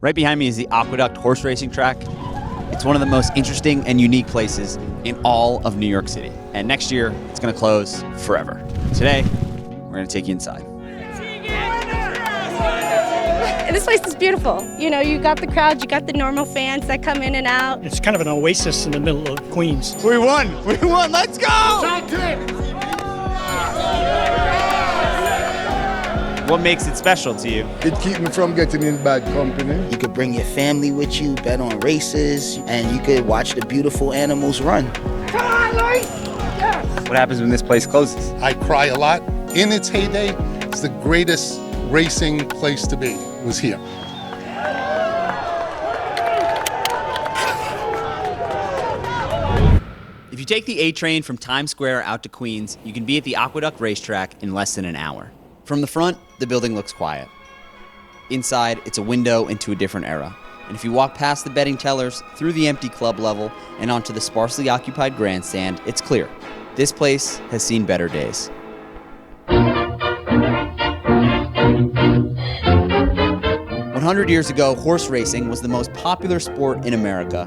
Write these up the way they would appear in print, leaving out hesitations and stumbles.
Right behind me is the Aqueduct Horse Racing Track. It's one of the most interesting and unique places in all of New York City. And next year, it's going to close forever. Today, we're going to take you inside. This place is beautiful. You know, you got the crowd, you got the normal fans that come in and out. It's kind of an oasis in the middle of Queens. We won! Let's go! What makes it special to you? It keeps me from getting in bad company. You could bring your family with you, bet on races, and you could watch the beautiful animals run. Come on, Lori! What happens when this place closes? I cry a lot. In its heyday, it's the greatest racing place to be. It was here. If you take the A train from Times Square out to Queens, you can be at the Aqueduct Race Track in less than an hour. From the front, the building looks quiet. Inside, it's a window into a different era. And if you walk past the betting tellers, through the empty club level, and onto the sparsely occupied grandstand, it's clear. This place has seen better days. 100 years ago, horse racing was the most popular sport in America,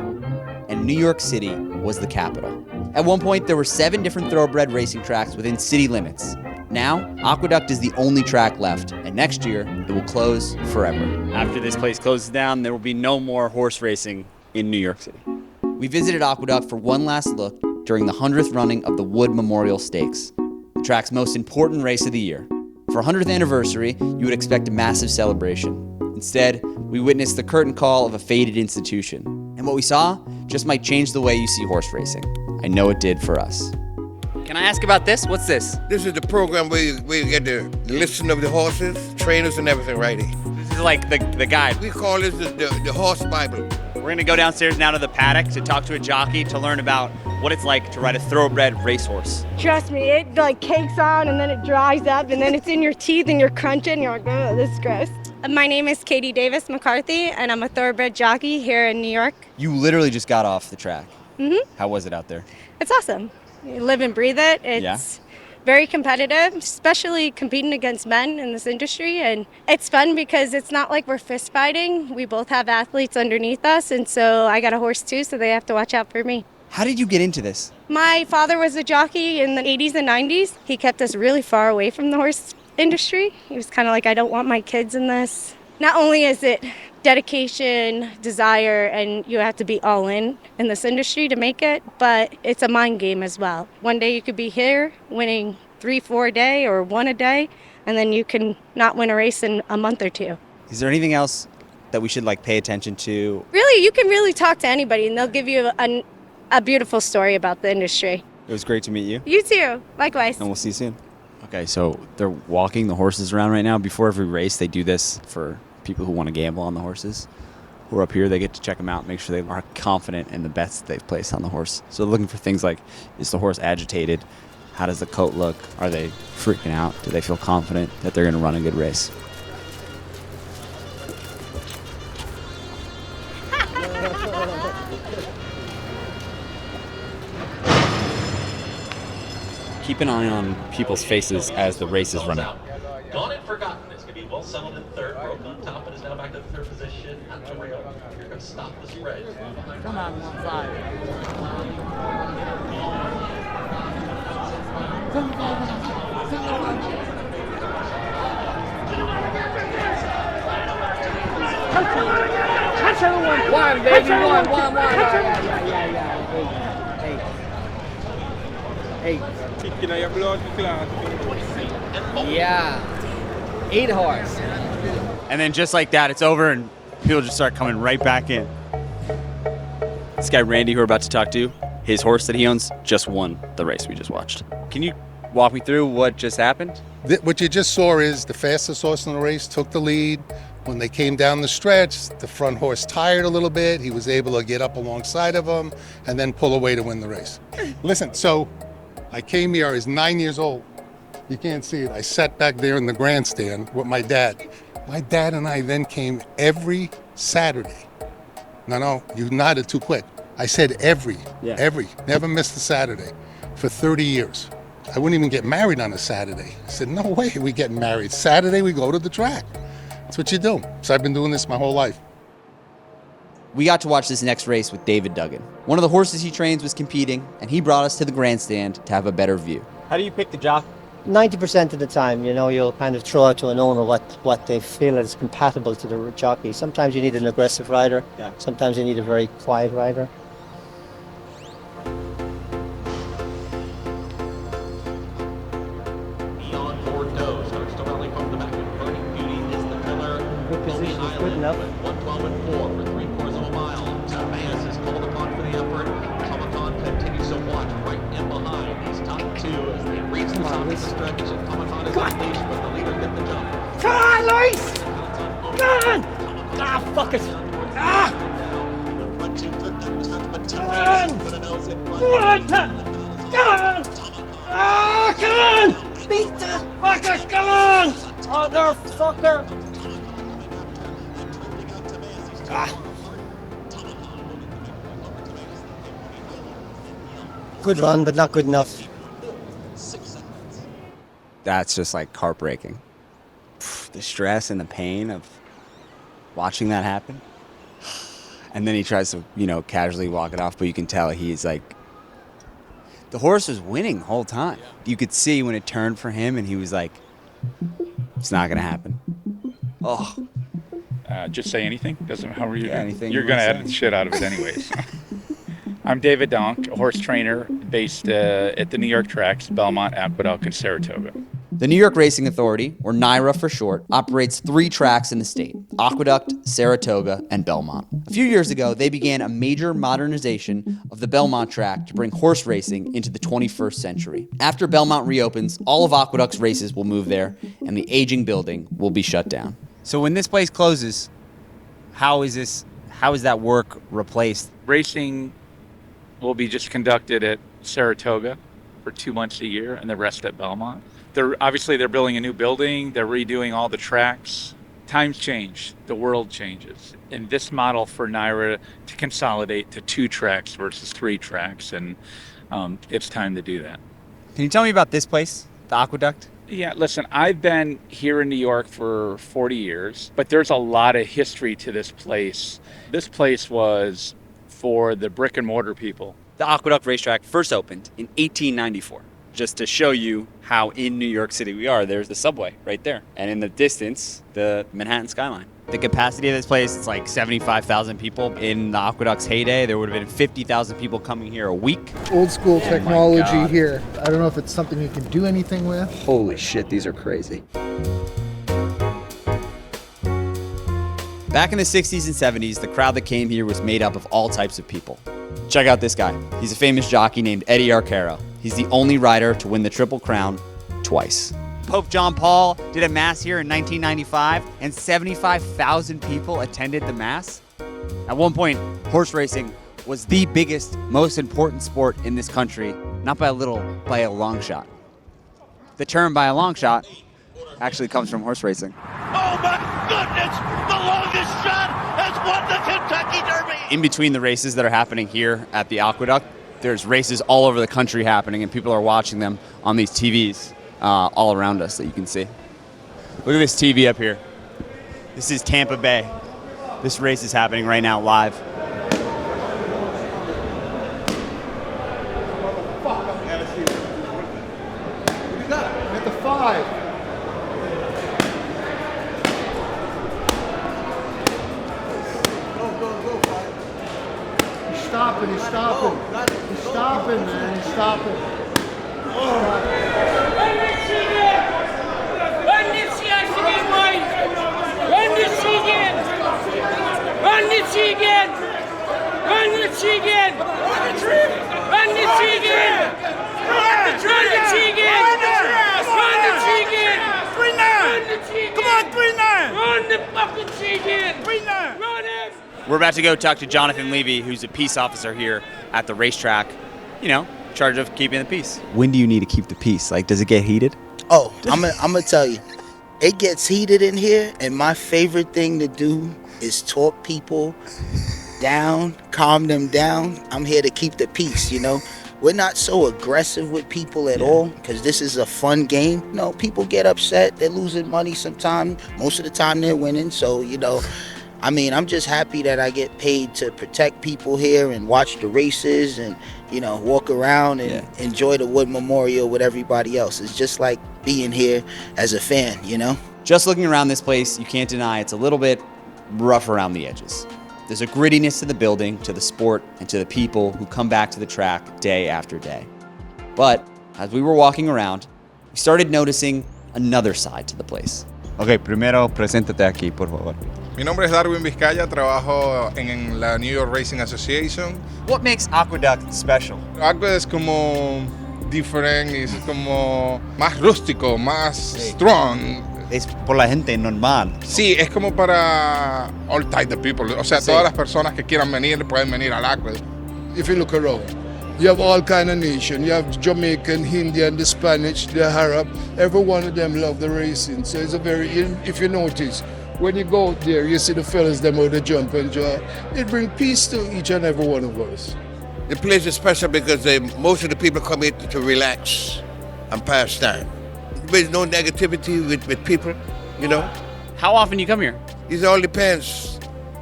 and New York City was the capital. At one point, there were 7 different thoroughbred racing tracks within city limits. Now, Aqueduct is the only track left, and next year, it will close forever. After this place closes down, there will be no more horse racing in New York City. We visited Aqueduct for one last look during the 100th running of the Wood Memorial Stakes, the track's most important race of the year. For 100th anniversary, you would expect a massive celebration. Instead, we witnessed the curtain call of a faded institution. And what we saw just might change the way you see horse racing. I know it did for us. Can I ask about this? What's this? This is the program where you get the listing of the horses, trainers, and everything right here. This is like the guide. We call this the horse Bible. We're going to go downstairs now to the paddock to talk to a jockey to learn about what it's like to ride a thoroughbred racehorse. Trust me, it like cakes on and then it dries up and then it's in your teeth and you're crunching and you're like, oh, this is gross. My name is Katie Davis McCarthy and I'm a thoroughbred jockey here in New York. You literally just got off the track. Mm-hmm. How was it out there? It's awesome. You live and breathe it. It's very competitive, especially competing against men in this industry. And it's fun because it's not like we're fist fighting. We both have athletes underneath us. And so I got a horse too, so they have to watch out for me. How did you get into this? My father was a jockey in the 80s and 90s. He kept us really far away from the horse industry. He was kind of like, I don't want my kids in this. Not only is it dedication, desire, and you have to be all in this industry to make it, but it's a mind game as well. One day you could be here winning 3-4 a day or 1 a day, and then you can not win a race in a month or 2. Is there anything else that we should pay attention to? Really, you can really talk to anybody and they'll give you a beautiful story about the industry. It was great to meet you. You too. Likewise. And we'll see you soon. Okay, so they're walking the horses around right now. Before every race, they do this for people who want to gamble on the horses. Who are up here, they get to check them out, make sure they are confident in the bets that they've placed on the horse. So they're looking for things like, is the horse agitated? How does the coat look? Are they freaking out? Do they feel confident that they're going to run a good race? Keep an eye on people's faces as the race is running. Gone and forgotten. It's going to be well settled in third. Broke on top and is now back to the third position. Antonio, you're going to stop the spread. Come on, one side. One, baby, one. Eight. Yeah. 8 horse. And then just like that, it's over and people just start coming right back in. This guy, Randy, who we're about to talk to, his horse that he owns just won the race we just watched. Can you walk me through what just happened? What you just saw is the fastest horse in the race took the lead. When they came down the stretch, the front horse tired a little bit. He was able to get up alongside of him and then pull away to win the race. Listen, so I came here, I was 9 years old. You can't see it. I sat back there in the grandstand with my dad. My dad and I then came every Saturday. No, you nodded too quick. I said every, never missed a Saturday for 30 years. I wouldn't even get married on a Saturday. I said, no way we getting married. Saturday we go to the track. That's what you do. So I've been doing this my whole life. We got to watch this next race with David Duggan. One of the horses he trains was competing, and he brought us to the grandstand to have a better view. How do you pick the jockey? 90% of the time, you'll kind of throw out to an owner what they feel is compatible to the jockey. Sometimes you need an aggressive rider. Yeah. Sometimes you need a very quiet rider. Beyond Bordeaux starts to rally from the back. Burning Beauty is the pillar. Good position is good enough. 112 and 4 for 3/4 of a mile. Tabeas is called upon for the effort. Comic-Con continues to watch right in behind these top two as they reach the top of the stretch. And Comic-Con is unleashed, but the leader get the jump. Come on, Luis! Come on! Ah, fuck it! Ah! Come on! Ah, come on! Beat the fuckers, come on! Motherfucker! Good run, but not good enough. That's just like heartbreaking. The stress and the pain of watching that happen. And then he tries to, casually walk it off, but you can tell he's like, the horse was winning the whole time. You could see when it turned for him and he was like, it's not going to happen. Oh. Just say anything. Doesn't. How are you? Anything You're gonna edit the shit out of it anyways. I'm David Donk, a horse trainer based at the New York tracks, Belmont, Aqueduct, and Saratoga. The New York Racing Authority, or NYRA for short, operates 3 tracks in the state: Aqueduct, Saratoga, and Belmont. A few years ago, they began a major modernization of the Belmont track to bring horse racing into the 21st century. After Belmont reopens, all of Aqueduct's races will move there, and the aging building will be shut down. So when this place closes, how is that work replaced? Racing will be just conducted at Saratoga for 2 months a year, and the rest at Belmont. They're building a new building. They're redoing all the tracks. Times change. The world changes. And this model for NYRA to consolidate to 2 tracks versus 3 tracks, and it's time to do that. Can you tell me about this place, the Aqueduct? Yeah, listen, I've been here in New York for 40 years, but there's a lot of history to this place. This place was for the brick and mortar people. The Aqueduct Race Track first opened in 1894. Just to show you how in New York City we are, there's the subway right there. And in the distance, the Manhattan skyline. The capacity of this place is like 75,000 people. In the Aqueduct's heyday, there would have been 50,000 people coming here a week. Old school technology here. I don't know if it's something you can do anything with. Holy shit, these are crazy. Back in the 60s and 70s, the crowd that came here was made up of all types of people. Check out this guy. He's a famous jockey named Eddie Arcaro. He's the only rider to win the Triple Crown twice. Pope John Paul did a mass here in 1995, and 75,000 people attended the mass. At one point, horse racing was the biggest, most important sport in this country, not by a little, by a long shot. The term by a long shot actually comes from horse racing. Oh my goodness! The longest shot has won the Kentucky Derby! In between the races that are happening here at the Aqueduct, there's races all over the country happening, and people are watching them on these TVs all around us that you can see. Look at this TV up here. This is Tampa Bay. This race is happening right now live. At the 5. He's stopping, he's stopping. He's stopping, man, he's stopping. We're about to go talk to Jonathan Levy, who's a peace officer here at the racetrack, in charge of keeping the peace. When do you need to keep the peace? Like, does it get heated? Oh, I'm gonna tell you, it gets heated in here, and my favorite thing to do is talk people down, calm them down. I'm here to keep the peace, We're not so aggressive with people at all, because this is a fun game. People get upset, they're losing money sometimes. Most of the time they're winning, so, I mean, I'm just happy that I get paid to protect people here and watch the races and, you know, walk around and enjoy the Wood Memorial with everybody else. It's just like being here as a fan, you know? Just looking around this place, you can't deny it's a little bit rough around the edges. There's a grittiness to the building, to the sport, and to the people who come back to the track day after day. But as we were walking around, we started noticing another side to the place. Ok, primero preséntate aquí, por favor. Mi nombre es Darwin Vizcaya, trabajo en la New York Racing Association. What makes Aqueduct special? Aqueduct es como different, es como más rústico, más strong. Es por la gente normal. Sí, es como para all type of people. O sea, todas las personas que quieran venir pueden venir al Aqueduct. If you look around, you have all kind of nations. You have Jamaican, Indian, the Spanish, the Arab. Every one of them love the racing. So it's a very, if you notice, when you go out there, you see the fellas them out the jump and jaw. It brings peace to each and every one of us. The place is special because most of the people come here to relax and pass time. There's no negativity with people, you know. How often do you come here? It all depends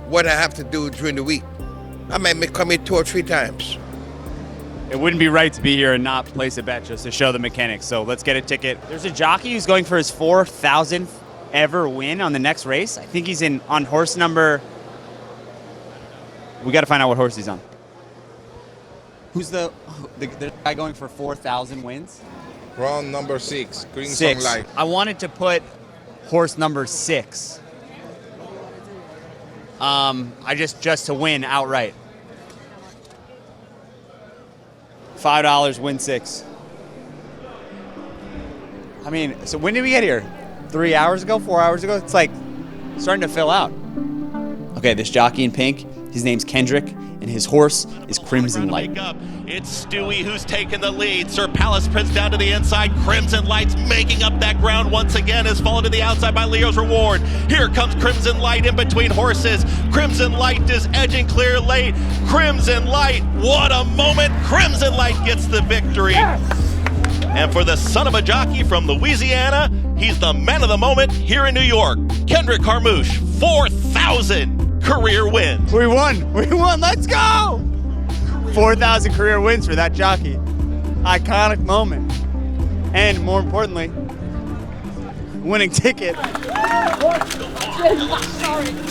what I have to do during the week. I might come here 2 or 3 times. It wouldn't be right to be here and not place a bet just to show the mechanics. So let's get a ticket. There's a jockey who's going for his 4,000th ever win on the next race. I think he's on horse number. We got to find out what horse he's on. Who's the guy going for 4,000 wins? Round number 6, Green 6. Sunlight. I wanted to put horse number 6. Just to win outright. $5 win 6. I mean, so when did we get here? 3 hours ago, 4 hours ago? It's like starting to fill out. Okay, this jockey in pink, his name's Kendrick, and his horse is Crimson Light. It's Stewie who's taken the lead. Sir Palace Prince down to the inside. Crimson Light's making up that ground once again. Has fallen to the outside by Leo's Reward. Here comes Crimson Light in between horses. Crimson Light is edging clear late. Crimson Light, what a moment. Crimson Light gets the victory. Yes! And for the son of a jockey from Louisiana, he's the man of the moment here in New York. Kendrick Carmouche, 4,000 career wins. We won, let's go! 4,000 career wins for that jockey. Iconic moment. And more importantly, winning ticket.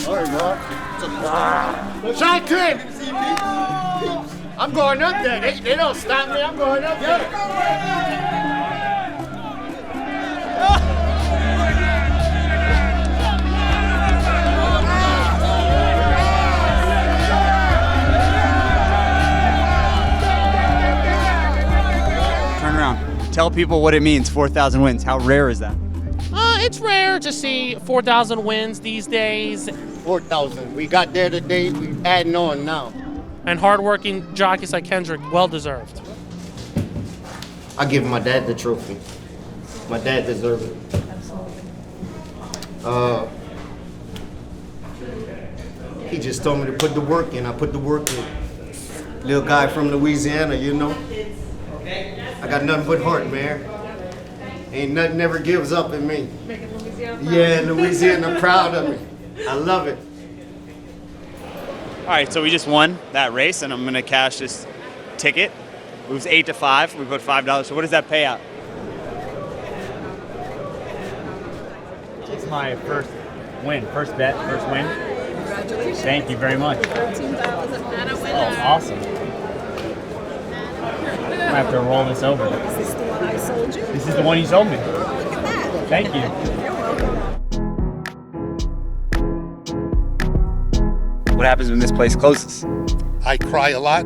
Sorry, bro. Shine Tim! I'm going up there. They don't stop me. I'm going up there. Tell people what it means, 4,000 wins. How rare is that? It's rare to see 4,000 wins these days. 4,000. We got there today. We adding on now. And hardworking jockeys like Kendrick, well deserved. I give my dad the trophy. My dad deserved it. He just told me to put the work in. I put the work in. Little guy from Louisiana, you know. I got nothing but heart, man. Ain't nothing ever gives up in me. Yeah, Louisiana proud of me. I love it. All right, so we just won that race, and I'm gonna cash this ticket. It was 8 to 5. We put $5. So what does that pay out? It's my first win, first bet, first win. Congratulations. Thank you very much. 13,000 and a winner. Oh, awesome. I have to roll this over. Is this the one I sold you? This is the one you sold me. Look at that. Thank you. You're welcome. What happens when this place closes? I cry a lot.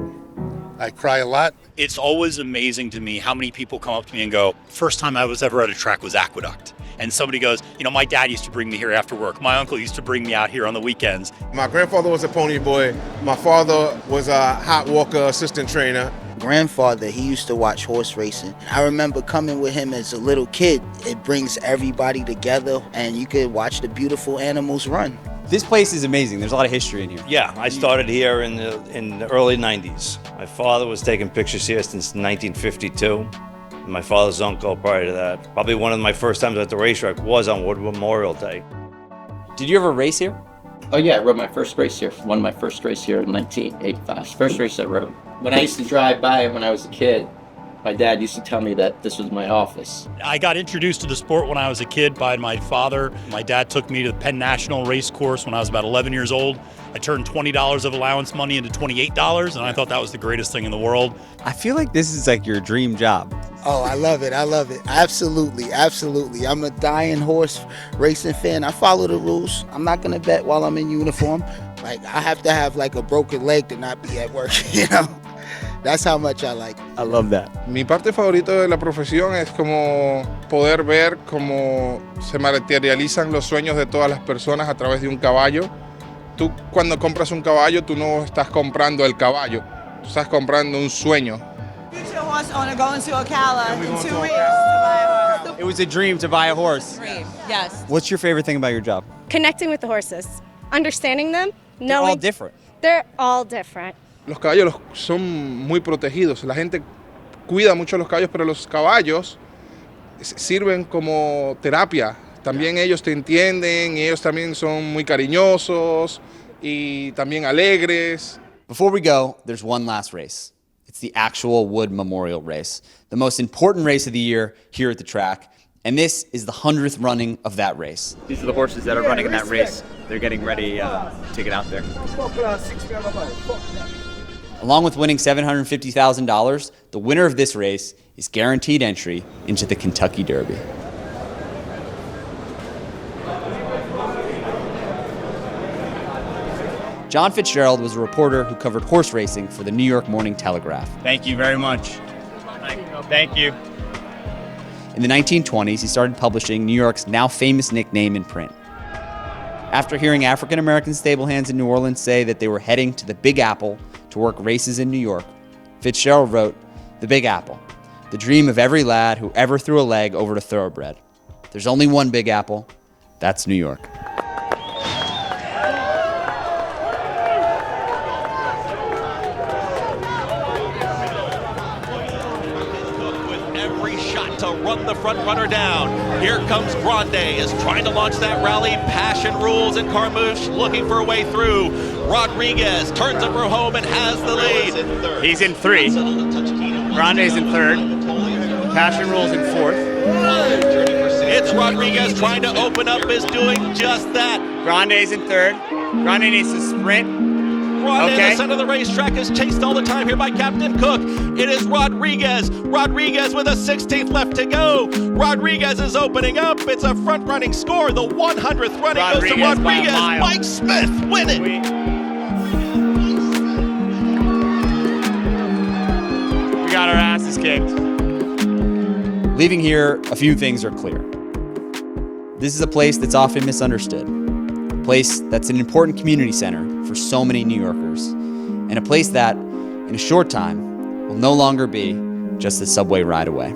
It's always amazing to me how many people come up to me and go, first time I was ever at a track was Aqueduct. And somebody goes, you know, my dad used to bring me here after work. My uncle used to bring me out here on the weekends. My grandfather was a pony boy. My father was a hot walker assistant trainer. Grandfather, he used to watch horse racing. I remember coming with him as a little kid. It brings everybody together and you could watch the beautiful animals run. This place is amazing. There's a lot of history in here. Yeah, I started here in the early 90s. My father was taking pictures here since 1952. My father's uncle prior to that. Probably one of my first times at the racetrack was on Wood Memorial Day. Did you ever race here? Oh yeah, I rode my first race here. Won my first race here in 1985. First race I rode. When I used to drive by when I was a kid, my dad used to tell me that this was my office. I got introduced to the sport when I was a kid by my father. My dad took me to the Penn National Race Course when I was about 11 years old. I turned $20 of allowance money into $28, and I thought that was the greatest thing in the world. I feel like this is like your dream job. Oh, I love it. I love it. Absolutely. Absolutely. I'm a dying horse racing fan. I follow the rules. I'm not going to bet while I'm in uniform. Like, I have to have like a broken leg to not be at work, you know? That's how much I like it. I love that. Mi parte favorita de la profesión es como poder ver cómo se materializan los sueños de todas las personas a través de un caballo. Tú cuando compras un caballo, tú no estás comprando el caballo, tú estás comprando un sueño. Future horse owner going to Ocala in 2 weeks to buy a horse. It was a dream to buy a horse. Dream, yes. What's your favorite thing about your job? Connecting with the horses, understanding them, They're knowing all different. they're all different. Los caballos son muy protegidos. La gente cuida mucho a los caballos, pero los caballos sirven como terapia. También ellos te entienden, y ellos también son muy cariñosos y también alegres. Before we go, there's one last race. It's the actual Wood Memorial Race, the most important race of the year here at the track. And this is the 100th running of that race. These are the horses that are running in that race. They're getting ready to get out there. Along with winning $750,000, the winner of this race is guaranteed entry into the Kentucky Derby. John Fitzgerald was a reporter who covered horse racing for the New York Morning Telegraph. Thank you very much. Thank you. In the 1920s, he started publishing New York's now famous nickname in print. After hearing African-American stablehands in New Orleans say that they were heading to the Big Apple to work races in New York, Fitzgerald wrote, "The Big Apple, the dream of every lad who ever threw a leg over to thoroughbred. There's only one Big Apple, that's New York." Run the front runner down. Here comes Grande, is trying to launch that rally. Passion rules and Carmouche looking for a way through. Rodriguez turns up her home and has the lead. He's in 3. Grande's in 3rd. Passion rules in 4th. It's Rodriguez trying to open up, is doing just that. Grande's in 3rd. Grande needs to sprint. Grande in the center of the racetrack is chased all the time here by Captain Cook. It is Rodriguez. Rodriguez with a 16th left to go. Rodriguez is opening up. It's a front-running score. The 100th running goes to Rodriguez. Mike Smith win it. We got our asses kicked. Leaving here, a few things are clear. This is a place that's often misunderstood. A place that's an important community center for so many New Yorkers, and a place that, in a short time, will no longer be just a subway ride away.